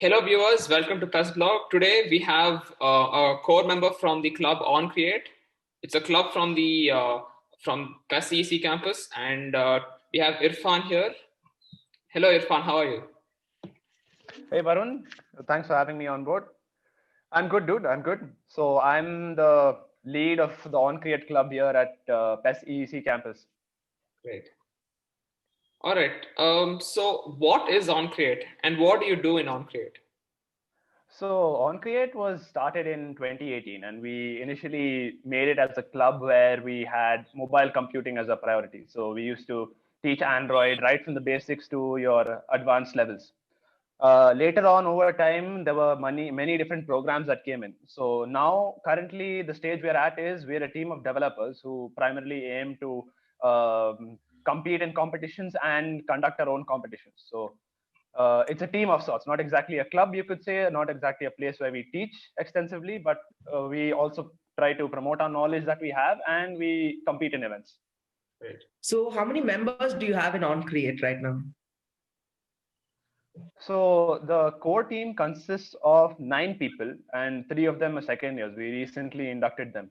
Hello viewers, welcome to PES Blog. Today we have a core member from the club onCreate. It's a club from the from PES EC campus, and we have Irfan here. Hello Irfan, how are you? Hey Varun, thanks for having me on board. I'm good, dude. I'm good. So I'm the lead of the onCreate club here at PES EEC campus. Great. All right. So what is onCreate, and what do you do in onCreate? So onCreate was started in 2018, and we initially made it as a club where we had mobile computing as a priority. So we used to teach Android right from the basics to your advanced levels. Later on, over time, there were many different programs that came in. So now, currently, the stage we're at is we're a team of developers who primarily aim to compete in competitions and conduct our own competitions. So it's a team of sorts, not exactly a club, you could say, not exactly a place where we teach extensively, but we also try to promote our knowledge that we have, and we compete in events. Great. So how many members do you have in onCreate right now? So the core team consists of 9 people, and 3 of them are second years. We recently inducted them.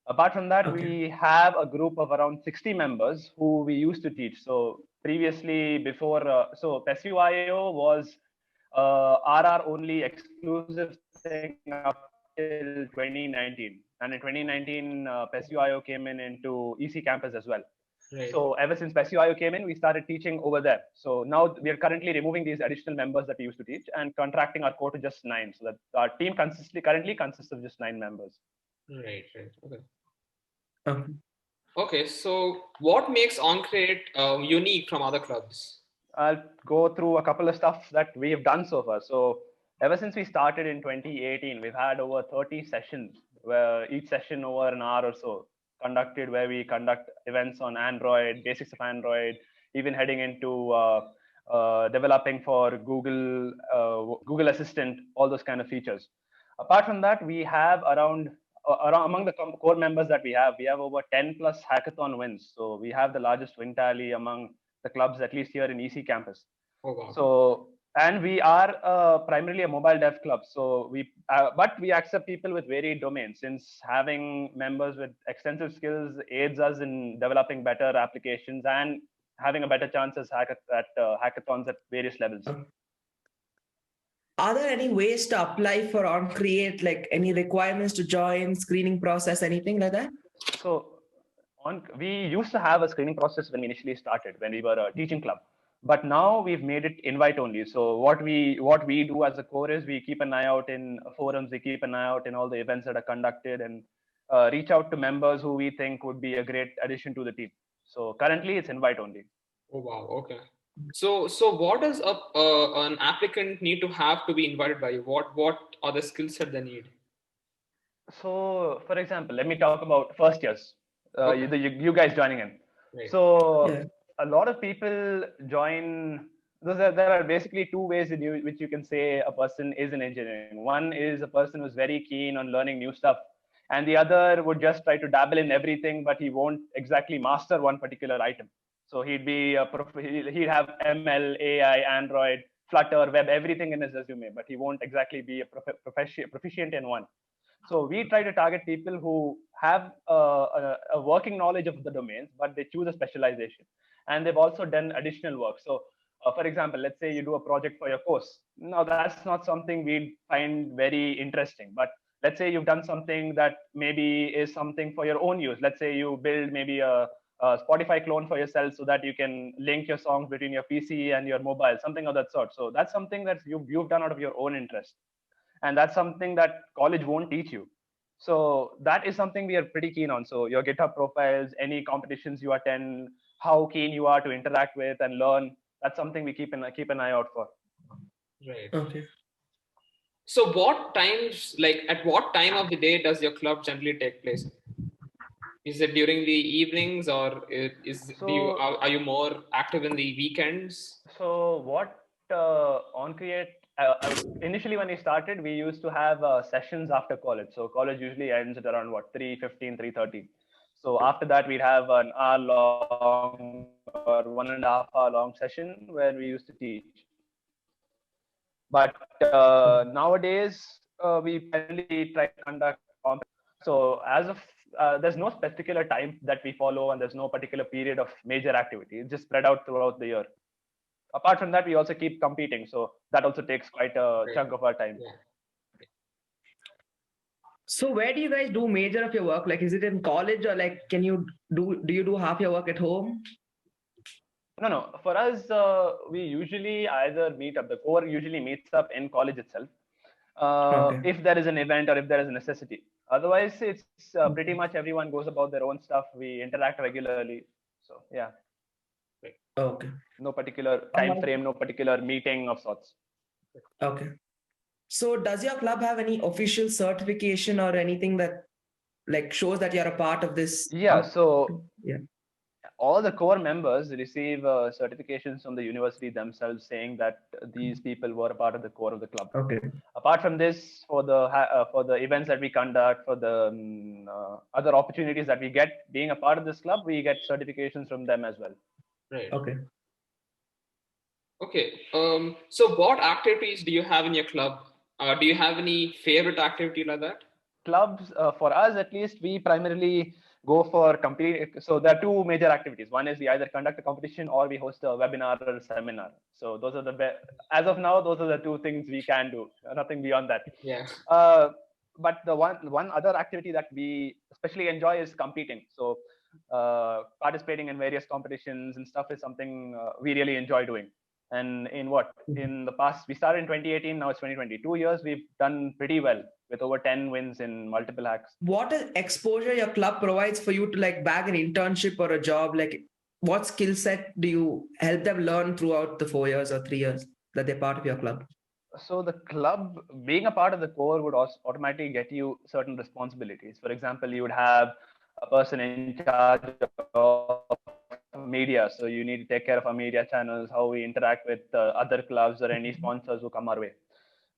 Apart from that, we have a group of around 60 members who we used to teach. So previously, before, so PESUIO was RR only exclusive thing up till 2019. And in 2019, PESUIO came into EC campus as well. Right. So ever since PESUIO came in, we started teaching over there. So now we are currently removing these additional members that we used to teach and contracting our core to just 9. So that our team currently consists of just 9 members. Right. Okay. Okay. Okay. So what makes onCreate unique from other clubs? I'll go through a couple of stuff that we've done so far. So ever since we started in 2018, we've had over 30 sessions, where each session over an hour or so conducted, where we conduct events on Android, basics of Android, even heading into developing for Google Assistant, all those kind of features. Apart from that, we have around among the core members that we have over 10 plus hackathon wins. So we have the largest win tally among the clubs, at least here in EC campus. Oh wow. So, and we are primarily a mobile dev club. So but we accept people with varied domains, since having members with extensive skills aids us in developing better applications and having a better chance at hackathons at various levels. Are there any ways to apply for onCreate, like any requirements to join, screening process, anything like that? So we used to have a screening process when we initially started, when we were a teaching club, but now we've made it invite only. So what we do as a core is we keep an eye out in forums, we keep an eye out in all the events that are conducted, and reach out to members who we think would be a great addition to the team. So currently it's invite only. Oh wow. Okay. So what does an applicant need to have to be invited by you? What are the skill set they need? So for example, let me talk about first years. Okay. You guys joining in. Right. So Yeah. a lot of people join. There are basically 2 ways in which you can say a person is in engineering. One is a person who's very keen on learning new stuff, and the other would just try to dabble in everything, but he won't exactly master one particular item. So he'd have ML, AI, Android, Flutter, web, everything in his resume, but he won't exactly be a proficient in one. So we try to target people who have a working knowledge of the domains, but they choose a specialization, and they've also done additional work. So, for example, let's say you do a project for your course. Now, that's not something we'd find very interesting, but let's say you've done something that maybe is something for your own use. Let's say you build maybe a Spotify clone for yourself so that you can link your songs between your PC and your mobile, something of that sort. So that's something that you've done out of your own interest, and that's something that college won't teach you. So that is something we are pretty keen on. So your GitHub profiles, any competitions you attend, how keen you are to interact with and learn, that's something we keep an eye out for. Right. Okay. So what times, like at what time of the day does your club generally take place? Is it during the evenings, or are you more active in the weekends? So what onCreate, initially when we started, we used to have sessions after college. So college usually ends at around 3:15, 3:30. So after that, we'd have an hour long or 1.5 hour long session where we used to teach. But nowadays, we primarily try to conduct competitions. So as of there's no particular time that we follow, and there's no particular period of major activity. It's just spread out throughout the year. Apart from that, we also keep competing, so that also takes quite a chunk of our time. Yeah. So where do you guys do major of your work? Like, is it in college, or like, do you do half your work at home? No. For us, we usually either meet up. The core usually meets up in college itself, Okay. if there is an event or if there is a necessity. Otherwise, it's pretty much everyone goes about their own stuff. We interact regularly. So yeah, Okay. no particular time frame, no particular meeting of sorts. Okay. So does your club have any official certification or anything that like shows that you're a part of this? Yeah. So yeah. all the core members receive certifications from the university themselves saying that these people were a part of the core of the club. Okay. Apart from this, for the events that we conduct, for the other opportunities that we get being a part of this club, we get certifications from them as well. Right. Okay. Okay. So what activities do you have in your club? Do you have any favorite activity like that? Clubs, for us at least, we primarily go for compete. So there are two major activities. One is we either conduct a competition or we host a webinar or a seminar. So those are as of now, those are the two things we can do. Nothing beyond that. Yeah. But the one other activity that we especially enjoy is competing. So participating in various competitions and stuff is something we really enjoy doing. And in the past, we started in 2018, now it's 2020. 2 years, we've done pretty well with over 10 wins in multiple hacks. What is exposure your club provides for you to like bag an internship or a job? Like, what skill set do you help them learn throughout the 4 years or 3 years that they're part of your club? So the club, being a part of the core, would also automatically get you certain responsibilities. For example, you would have a person in charge of media, so you need to take care of our media channels, how we interact with other clubs or any sponsors who come our way.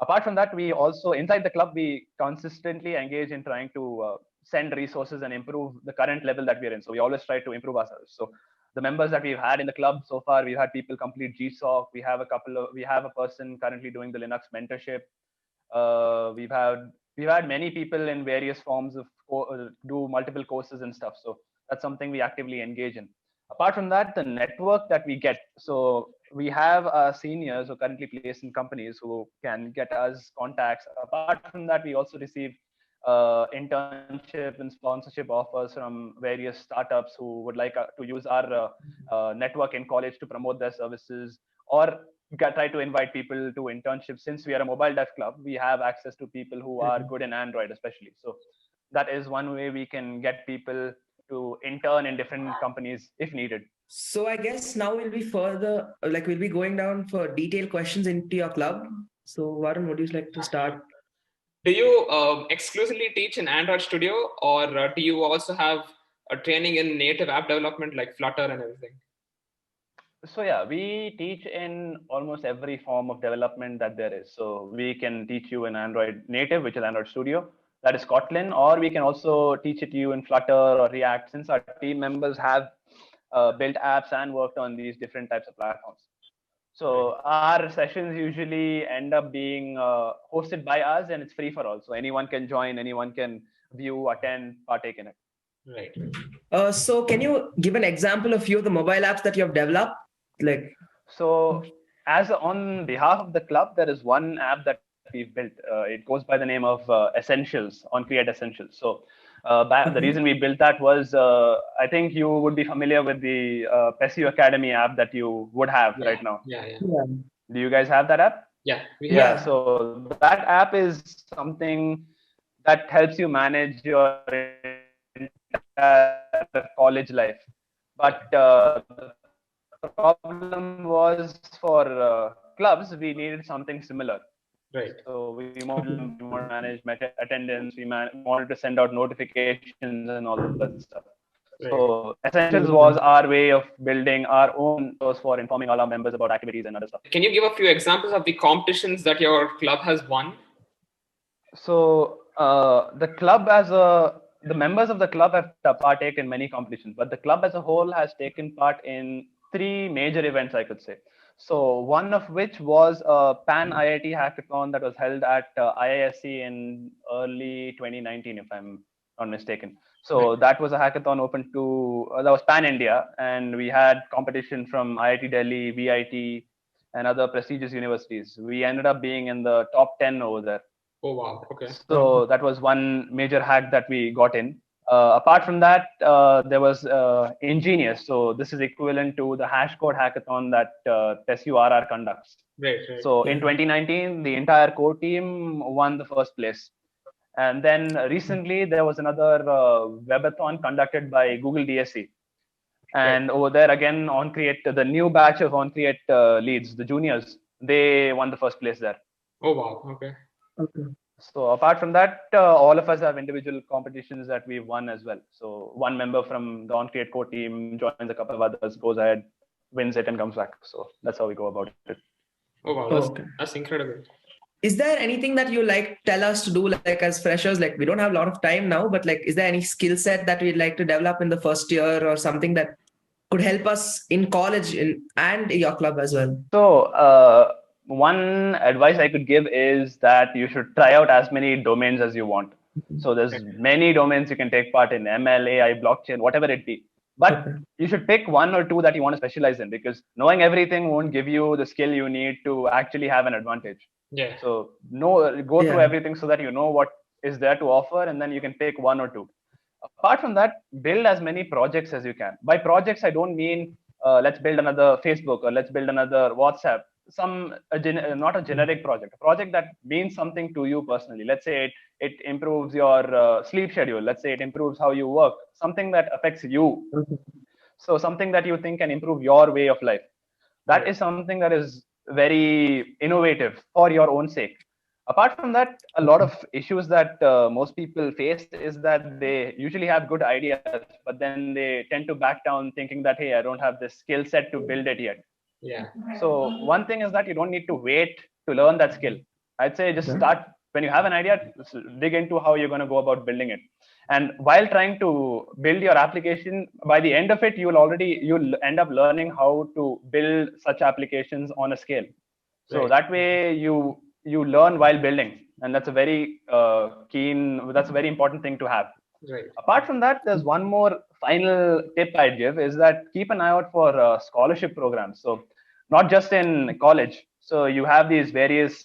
Apart from that, we also inside the club we consistently engage in trying to send resources and improve the current level that we're in. So we always try to improve ourselves. So the members that we've had in the club so far, we've had people complete GSOC. We have a person currently doing the Linux mentorship. We've had many people in various forms of do multiple courses and stuff. So that's something we actively engage in. Apart from that, the network that we get. So we have seniors who are currently placed in companies who can get us contacts. Apart from that, we also receive internship and sponsorship offers from various startups who would like to use our network in college to promote their services, or try to invite people to internships. Since we are a mobile dev club, we have access to people who are good in Android especially. So that is one way we can get people to intern in different companies if needed. So I guess now we'll be going down for detailed questions into your club. So Varun, would you like to start? Do you exclusively teach in Android Studio, or do you also have a training in native app development like Flutter and everything? So yeah, we teach in almost every form of development that there is. So we can teach you in Android native, which is Android Studio, that is Kotlin, or we can also teach it to you in Flutter or React, since our team members have built apps and worked on these different types of platforms. So our sessions usually end up being hosted by us, and it's free for all. So anyone can join, anyone can view, attend, partake in it. Right. So can you give an example of few of the mobile apps that you have developed? So as on behalf of the club, there is one app that we've built. It goes by the name of Essentials, onCreate Essentials. So the reason we built that was, I think you would be familiar with the PES Academy app that you would have right now. Yeah. Do you guys have that app? Yeah. So that app is something that helps you manage your entire college life. But the problem was for clubs, we needed something similar. Right. So we wanted to manage attendance, we wanted to send out notifications and all of that stuff. Right. So Essentials was our way of building our own source for informing all our members about activities and other stuff. Can you give a few examples of the competitions that your club has won? So the members of the club have partaken in many competitions, but the club as a whole has taken part in 3 major events, I could say. So one of which was a Pan IIT hackathon that was held at IISc in early 2019, if I'm not mistaken. So that was a hackathon open to that was Pan India, and we had competition from IIT Delhi, VIT, and other prestigious universities. We ended up being in the top 10 over there. Oh wow. Okay. So that was one major hack that we got in. Apart from that, there was Ingenious. So this is equivalent to the hash code hackathon that PES RR conducts. Right. So in 2019, the entire core team won the first place. And then recently, there was another webathon conducted by Google DSC. And over there, again, onCreate, the new batch of onCreate leads, the juniors, they won the first place there. Oh wow. Okay. So apart from that, all of us have individual competitions that we've won as well. So one member from the onCreate core team joins a couple of others, goes ahead, wins it, and comes back. So that's how we go about it. Oh wow, that's incredible. Is there anything that you like tell us to do, like as freshers? Like we don't have a lot of time now, but like, is there any skill set that we'd like to develop in the first year, or something that could help us in college and your club as well? So one advice I could give is that you should try out as many domains as you want. So there's many domains you can take part in: ML, AI, blockchain, whatever it be. But you should pick one or two that you want to specialize in, because knowing everything won't give you the skill you need to actually have an advantage. Yeah. So go through everything so that you know what is there to offer, and then you can pick one or two. Apart from that, build as many projects as you can. By projects, I don't mean let's build another Facebook or let's build another WhatsApp. Not a generic project, a project that means something to you personally. Let's say it improves your sleep schedule. Let's say it improves how you work, something that affects you. So something that you think can improve your way of life. That is something that is very innovative for your own sake. Apart from that, a lot of issues that most people face is that they usually have good ideas, but then they tend to back down thinking that, hey, I don't have the skill set to build it yet. Yeah. So one thing is that you don't need to wait to learn that skill. I'd say just start when you have an idea, dig into how you're going to go about building it. And while trying to build your application, by the end of it, you'll end up learning how to build such applications on a scale. So that way you learn while building, and that's a very that's a very important thing to have. Right. Apart from that, there's one more final tip I'd give, is that keep an eye out for scholarship programs. So not just in college. So you have these various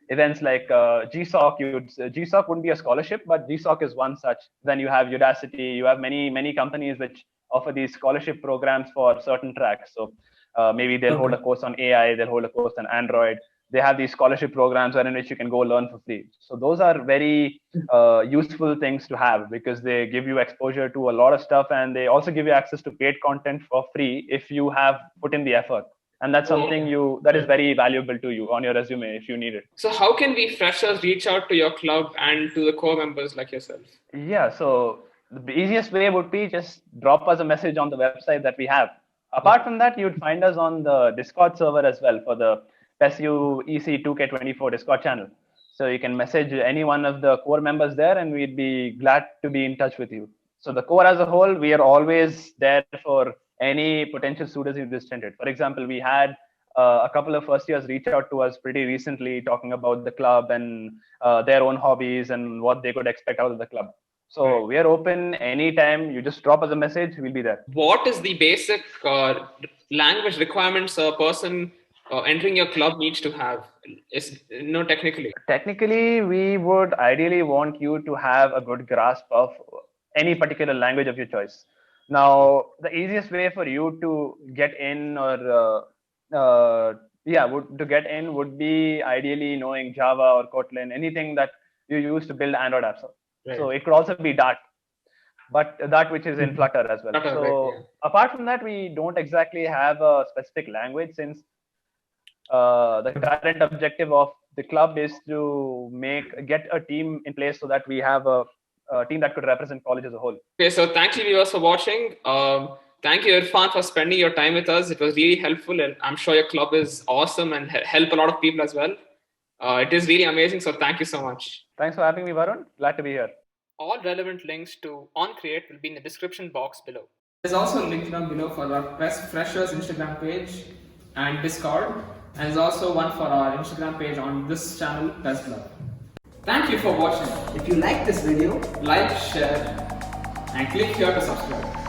events like GSOC. GSOC wouldn't be a scholarship, but GSOC is one such. Then you have Udacity. You have many companies which offer these scholarship programs for certain tracks. So maybe they'll hold a course on AI, they'll hold a course on Android. They have these scholarship programs in which you can go learn for free. So those are very useful things to have, because they give you exposure to a lot of stuff, and they also give you access to paid content for free if you have put in the effort. And that's something that is very valuable to you on your resume if you need it. So how can we freshers reach out to your club and to the core members like yourself? Yeah, so the easiest way would be just drop us a message on the website that we have. Apart from that, you'd find us on the Discord server as well, for the PESU EC2K24 Discord channel. So you can message any one of the core members there, and we'd be glad to be in touch with you. So the core as a whole, we are always there for any potential students interested. For example, we had a couple of first years reach out to us pretty recently, talking about the club and their own hobbies and what they could expect out of the club. So we are open anytime. You just drop us a message, we'll be there. What is the basic language requirements a person entering your club needs to have? Technically, we would ideally want you to have a good grasp of any particular language of your choice. Now, the easiest way for you to get in would be ideally knowing Java or Kotlin, anything that you use to build Android apps. Right. So it could also be Dart, but that which is in Flutter as well. Apart from that, we don't exactly have a specific language, since the current objective of the club is to get a team in place so that we have a team that could represent college as a whole. Okay, so thank you viewers for watching. Thank you, Irfan, for spending your time with us. It was really helpful, and I'm sure your club is awesome and help a lot of people as well. It is really amazing, so thank you so much. Thanks for having me, Varun. Glad to be here. All relevant links to onCreate will be in the description box below. There's also a link down below for our PES Freshers Instagram page. and Discord, and there's also one for our Instagram page on this channel, PES Club. Thank you for watching. If you like this video, Like, share, and click here to subscribe.